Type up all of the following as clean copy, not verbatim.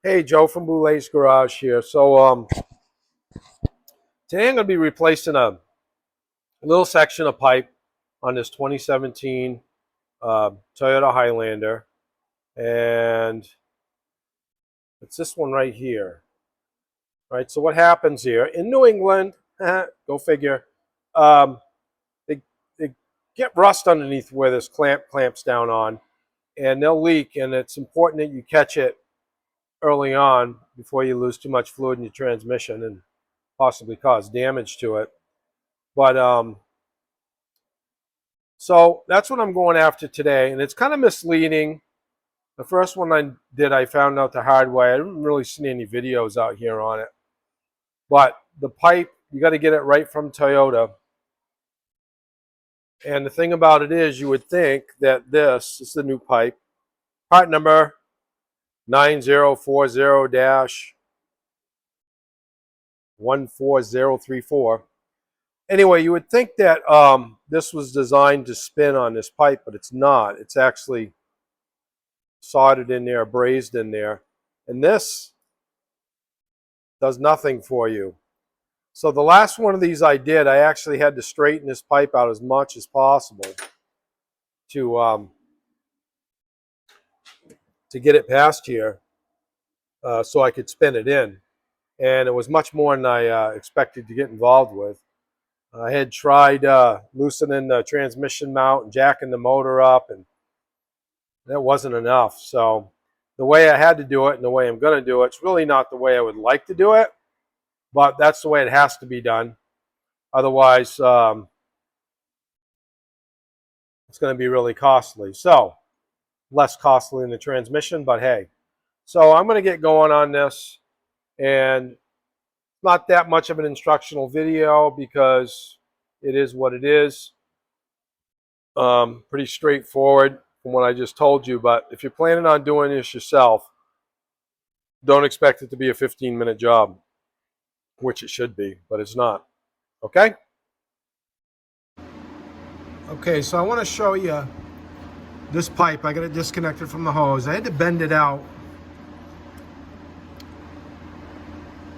Hey, Joe from Boulet's Garage here. Today I'm going to be replacing a little section of pipe on this 2017 Toyota Highlander, and it's this one right here. Right. So what happens here in New England? Go figure. Um, they get rust underneath where this clamps down on, and they'll leak. And it's important that you catch it early on before you lose too much fluid in your transmission and possibly cause damage to it. But so that's what I'm going after today, and it's kind of misleading. The first one I did, I found out the hard way. I didn't really see any videos out here on it. But the pipe, you got to get it right from Toyota. And the thing about it is, you would think that this is the new pipe, part number 9040-14034. Anyway, you would think that this was designed to spin on this pipe, but it's not. It's actually soldered in there, brazed in there. And this does nothing for you. So the last one of these I did, I actually had to straighten this pipe out as much as possible to get it past here so I could spin it in. And it was much more than I expected to get involved with. I had tried loosening the transmission mount and jacking the motor up, and that wasn't enough. So the way I had to do it and the way I'm going to do it, it's really not the way I would like to do it, but that's the way it has to be done. Otherwise, it's going to be really costly. So less costly than the transmission, but hey. So I'm going to get going on this, and not that much of an instructional video because it is what it is. Pretty straightforward from what I just told you, but if you're planning on doing this yourself, don't expect it to be a 15-minute job, which it should be, but it's not. Okay? Okay, so I want to show you this pipe. I got it disconnected from the hose. I had to bend it out.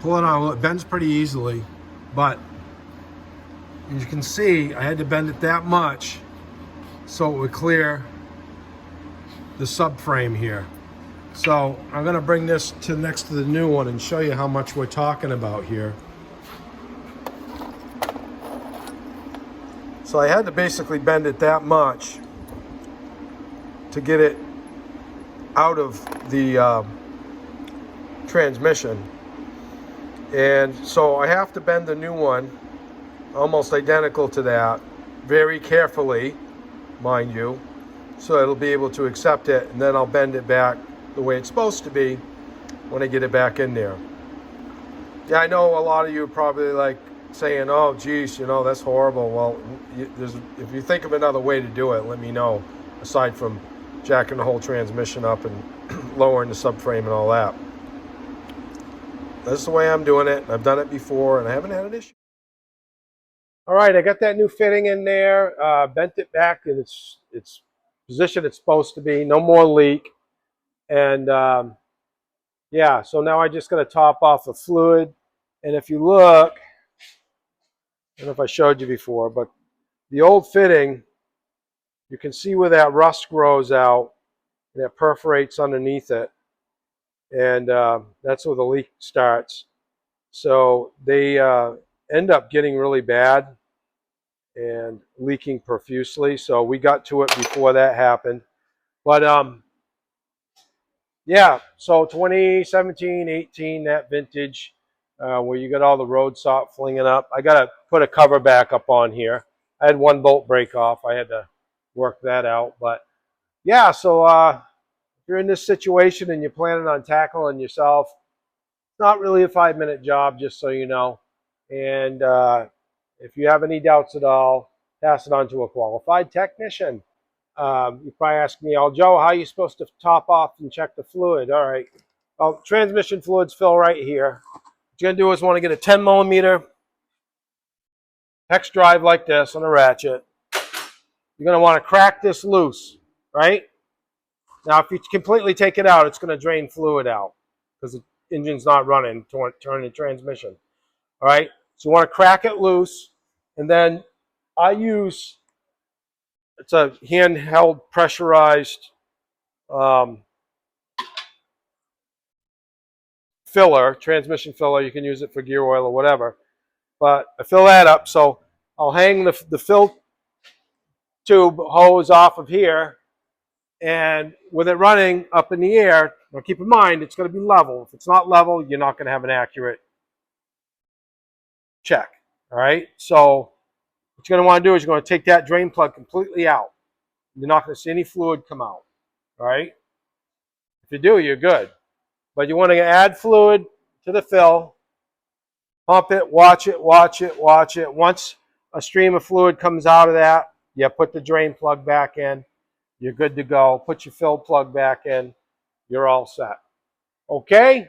Pull it on, it bends pretty easily, but as you can see, I had to bend it that much so it would clear the subframe here. So I'm going to bring this to next to the new one and show you how much we're talking about here. So I had to basically bend it that much to get it out of the transmission. And so I have to bend the new one almost identical to that, very carefully, mind you, so it'll be able to accept it, and then I'll bend it back the way it's supposed to be when I get it back in there. Yeah, I know a lot of you are probably like saying, oh geez, you know, that's horrible. Well, if you think of another way to do it, let me know, aside from jacking the whole transmission up and lowering the subframe and all that. That's the way I'm doing it. I've done it before, and I haven't had an issue. All right, I got that new fitting in there, bent it back in its position it's supposed to be, no more leak. And yeah, so now I just got to top off the fluid. And if you look, I don't know if I showed you before, but the old fitting, you can see where that rust grows out and it perforates underneath it. And that's where the leak starts. So they end up getting really bad and leaking profusely. So we got to it before that happened. But yeah, so 2017, 18, that vintage, where you got all the road salt flinging up. I got to put a cover back up on here. I had one bolt break off. I had to work that out. But yeah, so if you're in this situation and you're planning on tackling yourself, it's not really a 5-minute job, just so you know. And if you have any doubts at all, pass it on to a qualified technician. You probably ask me, oh, Joe, how are you supposed to top off and check the fluid? All right. Well, transmission fluids fill right here. What you're going to do is want to get a 10 millimeter hex drive like this on a ratchet. You're going to want to crack this loose, right? Now, if you completely take it out, it's going to drain fluid out. because the engine's not running, turning the transmission. All right, so you want to crack it loose, and then I use, it's a handheld pressurized um, filler, transmission filler. You can use it for gear oil or whatever, but I fill that up. So I'll hang the fill tube hose off of here, and with it running up in the air, now keep in mind it's going to be level. If it's not level, you're not going to have an accurate check. All right, so what you're going to want to do is you're going to take that drain plug completely out. You're not going to see any fluid come out. All right, if you do, you're good. But you want to add fluid to the fill, pump it, watch it, watch it, watch it. Once a stream of fluid comes out of that, you put the drain plug back in. You're good to go. Put your fill plug back in. You're all set. Okay?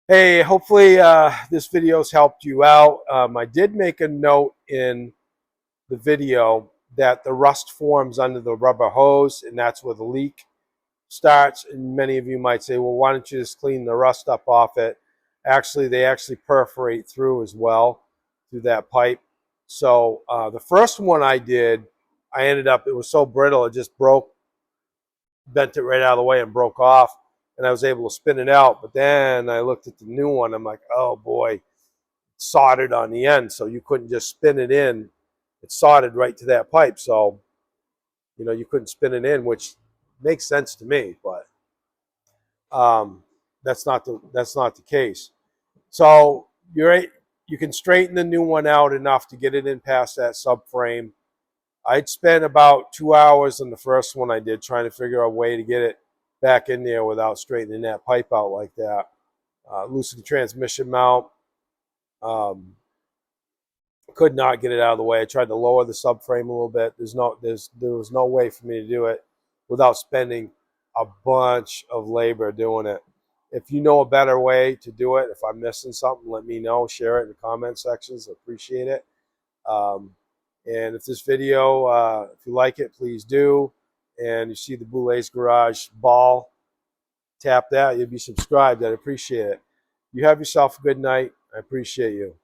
Hey, hopefully this video's helped you out. I did make a note in the video that the rust forms under the rubber hose, and that's where the leak starts. And many of you might say, well, why don't you just clean the rust up off it? Actually, they actually perforate through as well, through that pipe. So the first one I did, I ended up, it was so brittle, it just broke, bent it right out of the way and broke off, and I was able to spin it out. But then I looked at the new one, I'm like, oh boy, it's soldered on the end, so you couldn't just spin it in. It's soldered right to that pipe, so you know you couldn't spin it in, which makes sense to me, but that's not the case. So you can straighten the new one out enough to get it in past that subframe. I'd spent about 2 hours on the first one I did trying to figure out a way to get it back in there without straightening that pipe out like that. Loosen the transmission mount. Could not get it out of the way. I tried to lower the subframe a little bit. There was no way for me to do it without spending a bunch of labor doing it. If you know a better way to do it, if I'm missing something, let me know. Share it in the comment sections. I appreciate it. And if this video, if you like it, please do. And you see the Boulet's Garage ball, tap that. You'll be subscribed. I'd appreciate it. You have yourself a good night. I appreciate you.